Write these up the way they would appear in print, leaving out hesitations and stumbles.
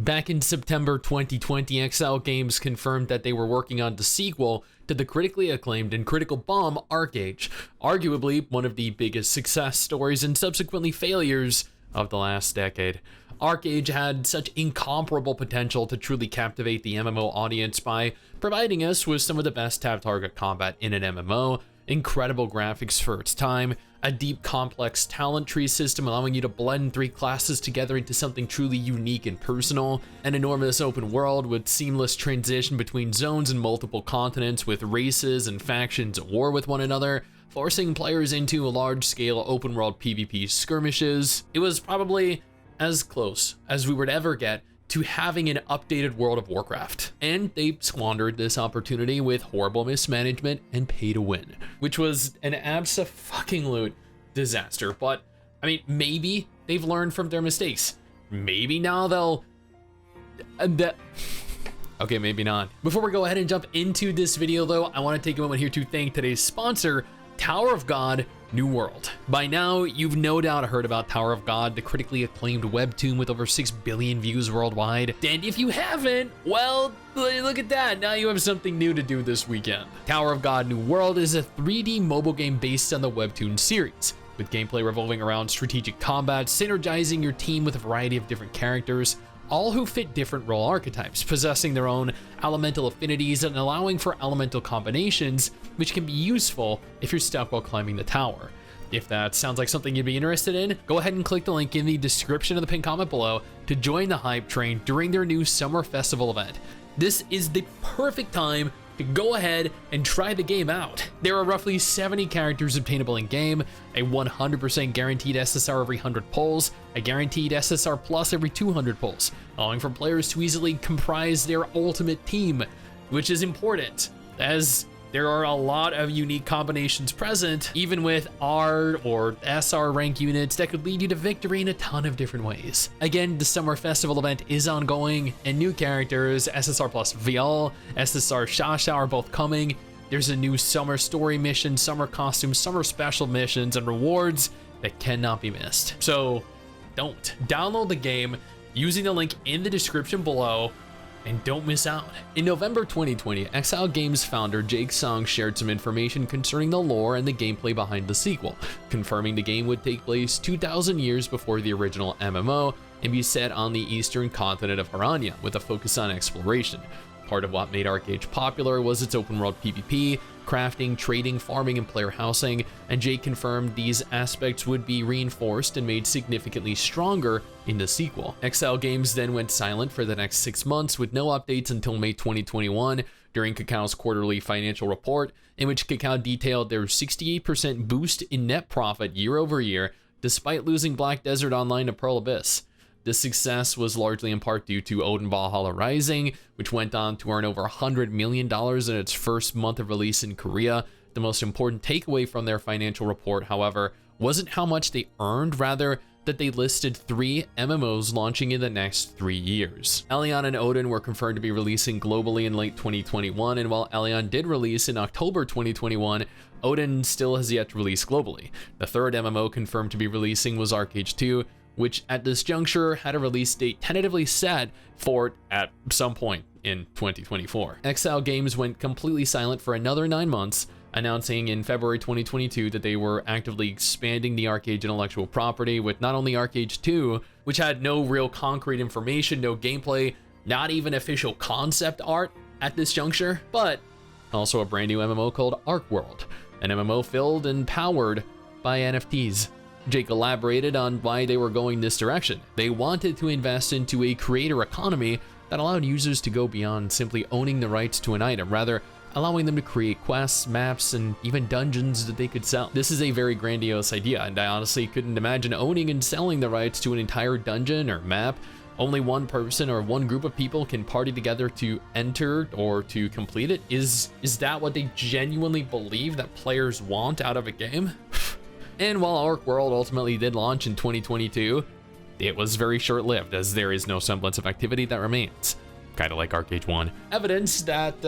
Back in September 2020, Exile Games confirmed that they were working on the sequel to the critically acclaimed and critical bomb ArcheAge, arguably one of the biggest success stories and subsequently failures of the last decade. ArcheAge had such incomparable potential to truly captivate the MMO audience by providing us with some of the best tap target combat in an MMO, incredible graphics for its time, a deep complex talent tree system allowing you to blend 3 classes together into something truly unique and personal, an enormous open world with seamless transition between zones and multiple continents with races and factions at war with one another, forcing players into large-scale open world PvP skirmishes. It was probably as close as we would ever get to having an updated World of Warcraft. And they squandered this opportunity with horrible mismanagement and pay to win, which was an abso-fucking-lute disaster. But, I mean, maybe they've learned from their mistakes. Maybe now they'll... Okay, maybe not. Before we go ahead and jump into this video though, I want to take a moment here to thank today's sponsor, Tower of God New World. By now, you've no doubt heard about Tower of God, the critically acclaimed webtoon with over 6 billion views worldwide. And if you haven't, well, look at that. Now you have something new to do this weekend. Tower of God New World is a 3D mobile game based on the webtoon series, with gameplay revolving around strategic combat, synergizing your team with a variety of different characters, all who fit different role archetypes, possessing their own elemental affinities and allowing for elemental combinations, which can be useful if you're stuck while climbing the tower. If that sounds like something you'd be interested in, go ahead and click the link in the description of the pinned comment below to join the hype train during their new summer festival event. This is the perfect time to go ahead and try the game out. There are roughly 70 characters obtainable in game, a 100% guaranteed SSR every 100 pulls, a guaranteed SSR plus every 200 pulls, allowing for players to easily comprise their ultimate team, which is important, as there are a lot of unique combinations present, even with R or SR rank units that could lead you to victory in a ton of different ways. Again, the summer festival event is ongoing, and new characters, SSR plus Vial, SSR Shasha are both coming. There's a new summer story mission, summer costumes, summer special missions, and rewards that cannot be missed. So don't. Download the game using the link in the description below, and don't miss out. In November 2020, Exile Games founder Jake Song shared some information concerning the lore and the gameplay behind the sequel, confirming the game would take place 2,000 years before the original MMO and be set on the eastern continent of Harania with a focus on exploration. Part of what made ArcheAge popular was its open world PvP, crafting, trading, farming, and player housing, and Jake confirmed these aspects would be reinforced and made significantly stronger in the sequel. Exile Games then went silent for the next 6 months with no updates until May 2021 during Kakao's quarterly financial report, in which Kakao detailed their 68% boost in net profit year over year, despite losing Black Desert Online to Pearl Abyss. This success was largely in part due to Odin Valhalla Rising, which went on to earn over $100 million in its first month of release in Korea. The most important takeaway from their financial report, however, wasn't how much they earned, rather that they listed 3 MMOs launching in the next 3 years. Elion and Odin were confirmed to be releasing globally in late 2021, and while Elion did release in October 2021, Odin still has yet to release globally. The third MMO confirmed to be releasing was ArcheAge 2, which at this juncture had a release date tentatively set for at some point in 2024. Exile Games went completely silent for another 9 months, announcing in February 2022 that they were actively expanding the ArcheAge intellectual property with not only ArcheAge 2, which had no real concrete information, no gameplay, not even official concept art at this juncture, but also a brand new MMO called ArcWorld, an MMO filled and powered by NFTs. Jake elaborated on why they were going this direction. They wanted to invest into a creator economy that allowed users to go beyond simply owning the rights to an item, rather allowing them to create quests, maps, and even dungeons that they could sell. This is a very grandiose idea, and I honestly couldn't imagine owning and selling the rights to an entire dungeon or map. Only one person or one group of people can party together to enter or to complete it. Is that what they genuinely believe that players want out of a game? And while ArcWorld ultimately did launch in 2022, it was very short-lived, as there is no semblance of activity that remains. Kind of like ArcheAge 1. Evidence that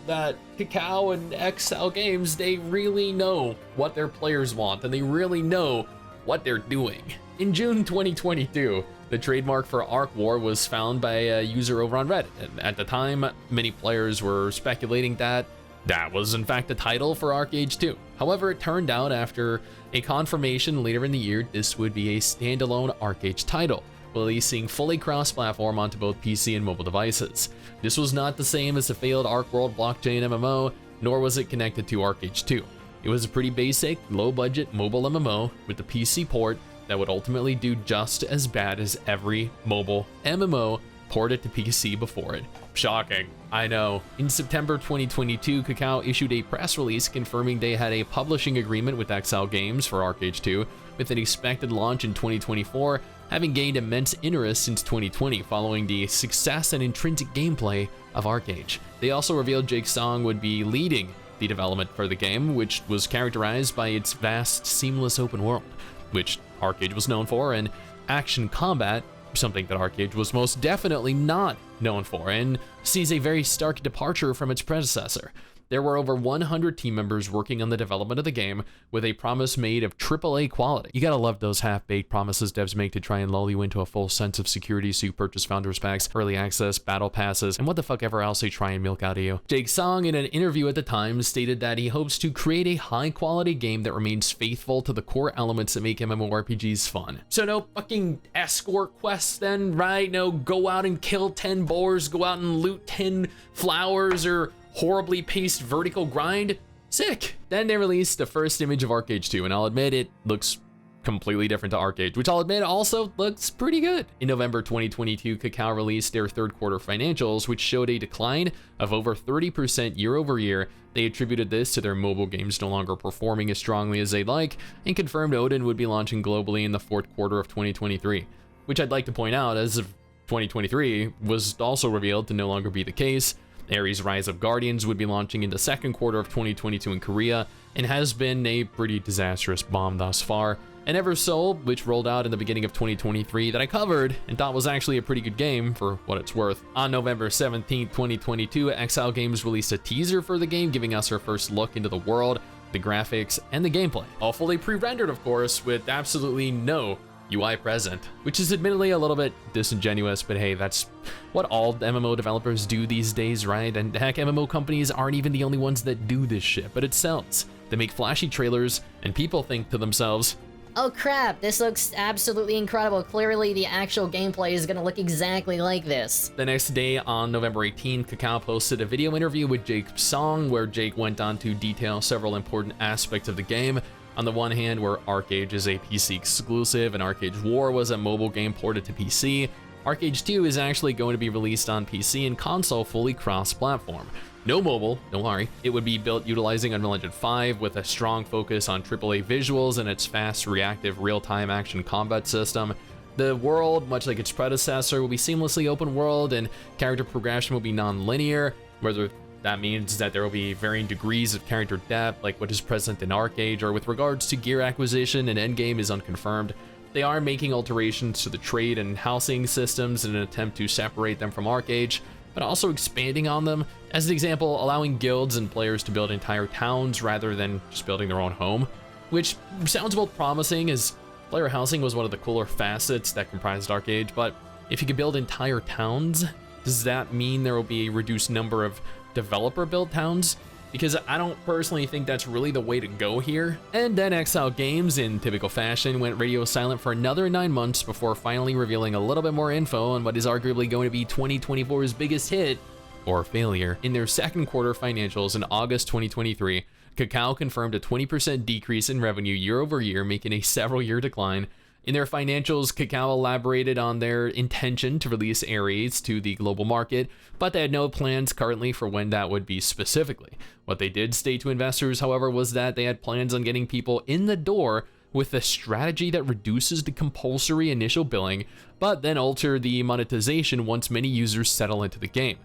that Kakao and Exile Games, they really know what their players want, and they really know what they're doing. In June 2022, The trademark for Arc War was found by a user over on Reddit, and at the time, many players were speculating that that was in fact the title for ArcheAge 2. However, it turned out after a confirmation later in the year, this would be a standalone ArcheAge title, releasing fully cross-platform onto both PC and mobile devices. This was not the same as the failed Arc World blockchain MMO, nor was it connected to ArcheAge 2. It was a pretty basic, low-budget mobile MMO with the PC port that would ultimately do just as bad as every mobile MMO ported to PC before it. Shocking, I know. In September 2022, Kakao issued a press release confirming they had a publishing agreement with XL Games for ArcheAge 2, with an expected launch in 2024, having gained immense interest since 2020 following the success and intrinsic gameplay of ArcheAge. They also revealed Jake Song would be leading the development for the game, which was characterized by its vast, seamless open world, which ArcheAge was known for, and action combat, something that ArcheAge was most definitely not known for, and sees a very stark departure from its predecessor. There were over 100 team members working on the development of the game, with a promise made of AAA quality. You gotta love those half-baked promises devs make to try and lull you into a full sense of security so you purchase founders packs, early access, battle passes, and what the fuck ever else they try and milk out of you. Jake Song, in an interview at the time, stated that he hopes to create a high-quality game that remains faithful to the core elements that make MMORPGs fun. So no fucking escort quests then, right? No go out and kill 10 boars, go out and loot 10 flowers, or horribly paced vertical grind? Sick. Then they released the first image of ArcheAge 2, and I'll admit it looks completely different to ArcheAge, which I'll admit also looks pretty good. In November 2022, Kakao released their third quarter financials, which showed a decline of over 30% year over year. They attributed this to their mobile games no longer performing as strongly as they'd like, and confirmed Odin would be launching globally in the fourth quarter of 2023, which I'd like to point out, as of 2023, was also revealed to no longer be the case. Ares Rise of Guardians would be launching in the second quarter of 2022 in Korea, and has been a pretty disastrous bomb thus far. And Eversoul, which rolled out in the beginning of 2023, that I covered and thought was actually a pretty good game for what it's worth. On November 17, 2022, XL Games released a teaser for the game, giving us our first look into the world, the graphics, and the gameplay. All fully pre-rendered, of course, with absolutely no UI present, which is admittedly a little bit disingenuous, but hey, that's what all MMO developers do these days, right? And heck, MMO companies aren't even the only ones that do this shit, but it sells. They make flashy trailers, and people think to themselves, oh crap, this looks absolutely incredible. Clearly the actual gameplay is gonna look exactly like this. The next day, on November 18th, Kakao posted a video interview with Jake Song, where Jake went on to detail several important aspects of the game. On the one hand, where ArcheAge is a PC exclusive and ArcheAge War was a mobile game ported to PC, ArcheAge 2 is actually going to be released on PC and console fully cross-platform. No mobile, don't worry. It would be built utilizing Unreal Engine 5 with a strong focus on AAA visuals and its fast, reactive, real-time action combat system. The world, much like its predecessor, will be seamlessly open world, and character progression will be non-linear, whether that means that there will be varying degrees of character depth, like what is present in ArcheAge, or with regards to gear acquisition and endgame is unconfirmed. They are making alterations to the trade and housing systems in an attempt to separate them from ArcheAge, but also expanding on them. As an example, allowing guilds and players to build entire towns rather than just building their own home, which sounds both promising, as player housing was one of the cooler facets that comprised ArcheAge, but if you could build entire towns, does that mean there will be a reduced number of developer-built towns? Because I don't personally think that's really the way to go here. And then XL Games, in typical fashion, went radio silent for another 9 months before finally revealing a little bit more info on what is arguably going to be 2024's biggest hit, or failure. In their second quarter financials in August 2023, Kakao confirmed a 20% decrease in revenue year over year, making a several-year decline. In their financials, Kakao elaborated on their intention to release Ares to the global market, but they had no plans currently for when that would be specifically. What they did state to investors, however, was that they had plans on getting people in the door with a strategy that reduces the compulsory initial billing, but then alter the monetization once many users settle into the game,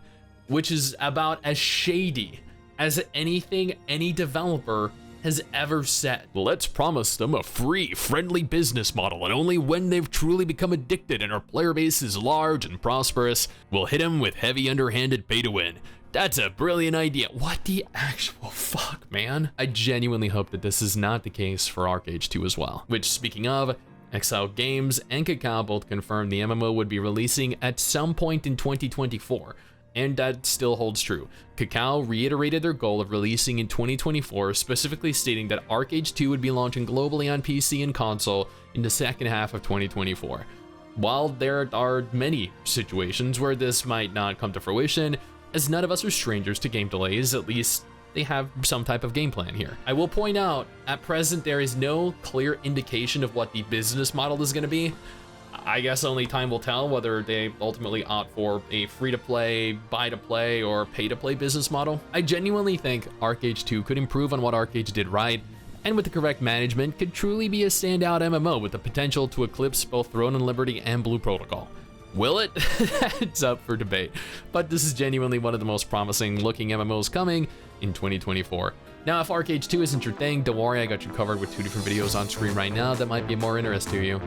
which is about as shady as anything any developer has ever said. Let's promise them a free, friendly business model, and only when they've truly become addicted and our player base is large and prosperous, we'll hit them with heavy underhanded pay to win. That's a brilliant idea. What the actual fuck, man? I genuinely hope that this is not the case for ArcheAge 2 as well. Which, speaking of, Exile Games and Kakao both confirmed the MMO would be releasing at some point in 2024, and that still holds true. Kakao reiterated their goal of releasing in 2024, specifically stating that ArcheAge 2 would be launching globally on PC and console in the second half of 2024. While there are many situations where this might not come to fruition, as none of us are strangers to game delays, at least they have some type of game plan here. I will point out, at present there is no clear indication of what the business model is going to be. I guess only time will tell whether they ultimately opt for a free-to-play, buy-to-play, or pay-to-play business model. I genuinely think ArcheAge 2 could improve on what ArcheAge did right, and with the correct management could truly be a standout MMO with the potential to eclipse both Throne and Liberty and Blue Protocol. Will it? It's up for debate, but this is genuinely one of the most promising looking MMOs coming in 2024. Now, if ArcheAge 2 isn't your thing, don't worry, I got you covered with 2 different videos on screen right now that might be of more interest to you.